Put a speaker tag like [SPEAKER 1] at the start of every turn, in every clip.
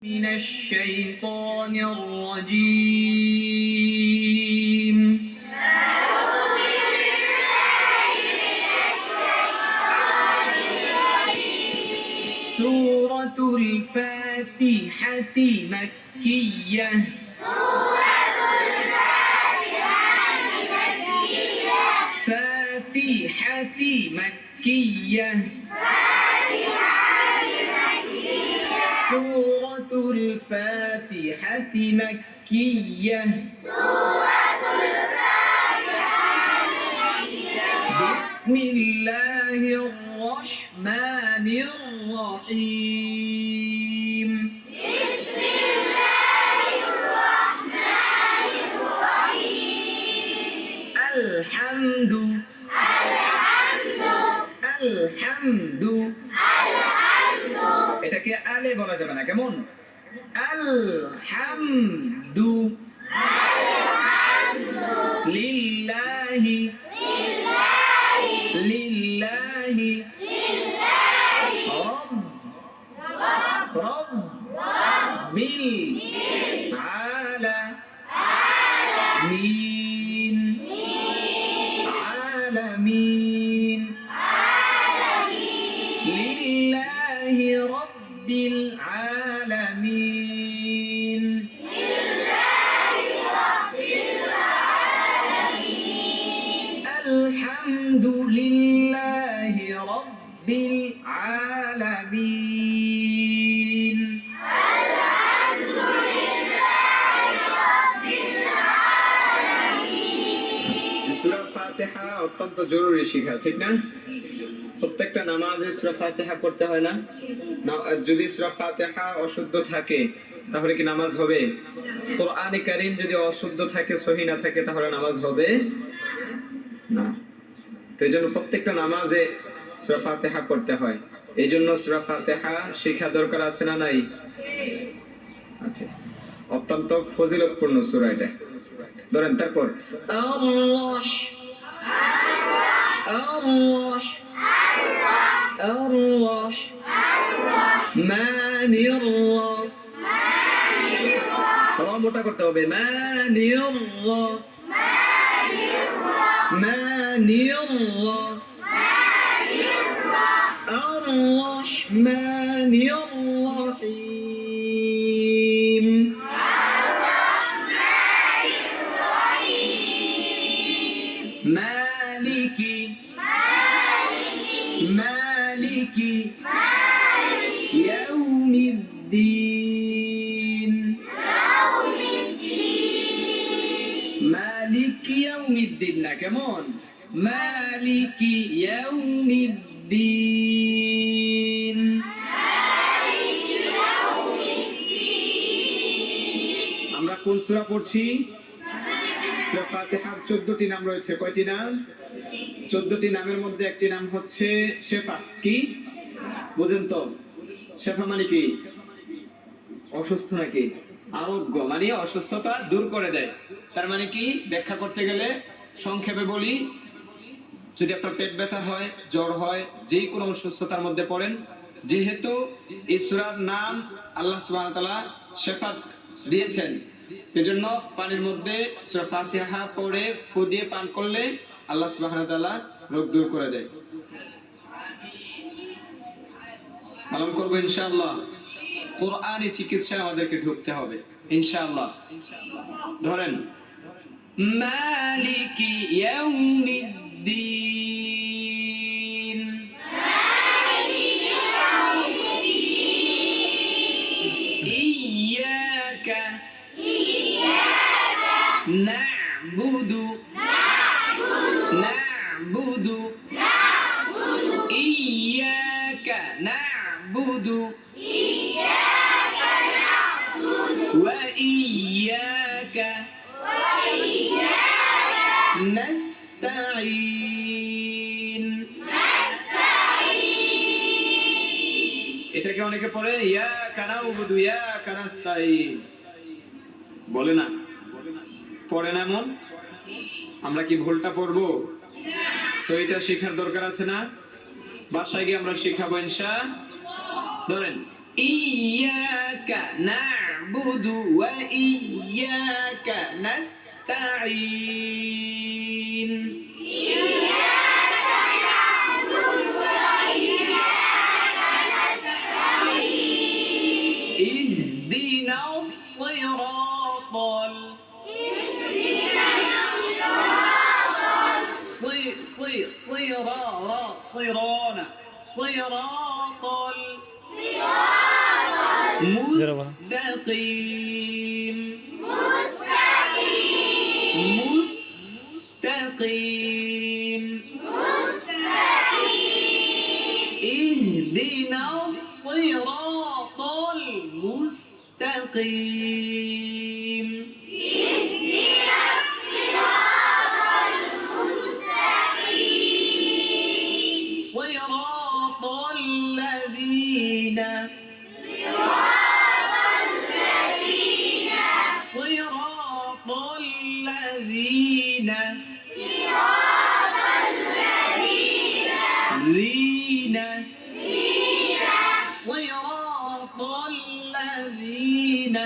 [SPEAKER 1] من الشيطان الرجيم سورة الفاتحة مكية فاتحة مكية سورة الفاتحة مكية بسم الله الرحمن الرحيم الحمد এটাকে আলে বলা যাবে না, কেমন? আলহামদু লিল্লাহি লিল্লাহি রব্বিল আলামিন আলামিন লিল্লাহি রব্বিল আলামিন আলহামদুলিল্লাহি রব্বিল আলামিন সূরা ফাতিহা অত্যন্ত জরুরি শিখা, ঠিক না? প্রত্যেকটা নামাজে সূরা ফাতিহা পড়তে হয় না? যদি সূরা ফাতিহা অশুদ্ধ থাকে তাহলে কি নামাজ হবে? কোরআনে কারীম যদি অশুদ্ধ থাকে, সহিহ না থাকে, তাহলে নামাজ হবে না। তো এইজন্য প্রত্যেকটা নামাজে সূরা ফাতিহা পড়তে হয়। এইজন্য সূরা ফাতিহা শেখা দরকার আছে না নাই? আছে। অত্যন্ত ফজিলতপূর্ণ সূরা এটা। ধরেন তারপর মোটা করতে হবে, মালিকি ইয়াউমিদ্দিন মালিকি ইয়াউমিদ্দিন না, কেমন? মালিকি ইয়াউমিদ্দিন আমরা কোন সূরা পড়ছি? সূরা ফাতিহার 14টি নাম রয়েছে। কয়টি নাম? 14টি নামের মধ্যে একটি নাম হচ্ছে শেফা। কি বুঝেন তো? শেফা মানে কি? অসুস্থ নাকি? আরোগ্য মানে অসুস্থতা দূর করে দেয়। তার মানে কি? ব্যাখ্যা করতে গেলে সংক্ষেপে বলি, যদি আপনার পেট ব্যথা হয়, জ্বর হয়, যে কোনো অসুস্থতার মধ্যে পড়েন, যেহেতু এই সূরার নাম আল্লাহ সুবহানাহু ওয়া তাআলা শেফা দিয়েছেন, সেজন্য পানির মধ্যে সূরা ফাতিহা পড়ে ফু দিয়ে পান করলে আল্লাহ সুবহানাহু ওয়া তাআলা রোগ দূর করে দেয়। পালন করব ইনশাআল্লাহ। কোরআনি চিকিৎসায় আমাদেরকে ঢুকতে হবে ইনশাআল্লাহ। ধরেন মালিকি ইয়াউমিদ্দিন, ইয়্যাকা না'বুদু ইয়্যাকা না'বুদু ওয়া ইয়্যাকা নাস্তাঈন। এটাকে অনেকে পড়ে ইয়াকা না'বুদু ইয়াকা নাস্তাঈন বলে না, পড়ে না। এমন আমরা কি ভুলটা পড়বো? সহিটা শেখার দরকার আছে না? বাসায় গিয়ে আমরা শিখাবো ইনশাআল্লাহ। ধরেন إياك نعبد وإياك نستعين اهدنا الصراط صراط مستقيم اهدنا الصراط المستقيم صراط الذين صراط الذين لين صراط الذين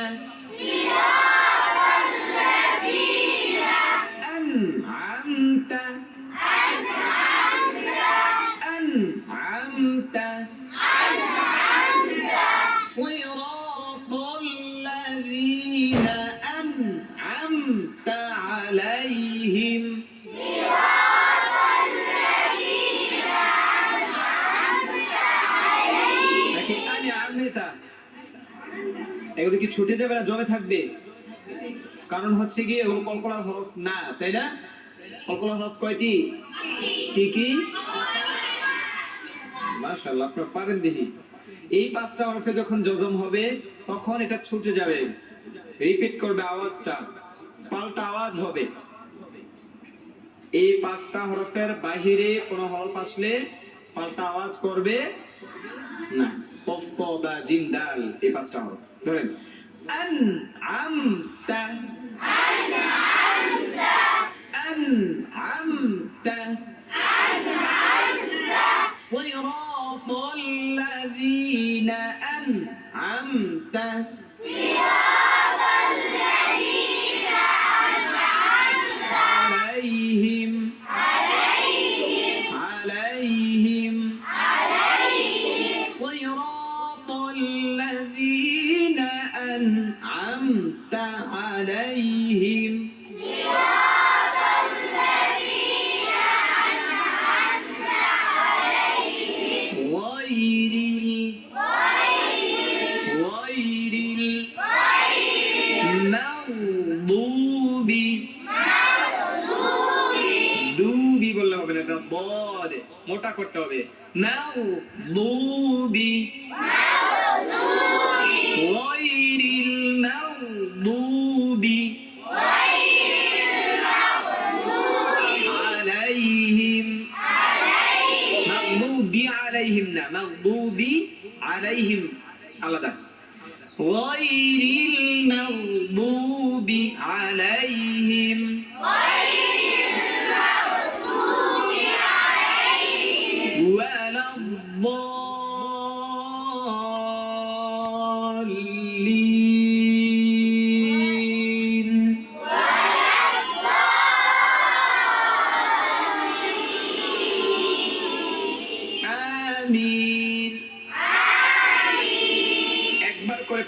[SPEAKER 1] أنعمت صراط الذين أنعمت عليهم নাকি আনআমতা এগুলো কি ছুটে যাবে না জমে থাকবে কারণ হচ্ছে কি এগুলো কলকলার হরফ না তাই না কলকলার হরফ কয়টি কি কি মাশাআল্লাহ আপনারা পারেন দেখি এই পাঁচটা হরফে যখন জজম হবে তখন এটা ছুটে যাবে রিপিট করবে আওয়াজটা পাল্টা আওয়াজ হবে এই পাঁচটা হরফের বাহিরে কোনো হরফ আসলে পাল্টা আওয়াজ করবে না কফ ক বা জিম দাল এই পাঁচটা হরফ ধরেন আনআমতা أنعمت صراط الذين أنعمت عليهم صراط الذين أنعمت عليهم মোটা করতে হবে মাগদুবি গায়রিল মাগদুবি আলাইহিম মাগদুবি আলাইহিম না মাগদুবি আলাইহিম আলাদা গায়রিল মাগদুবি আলাইহিম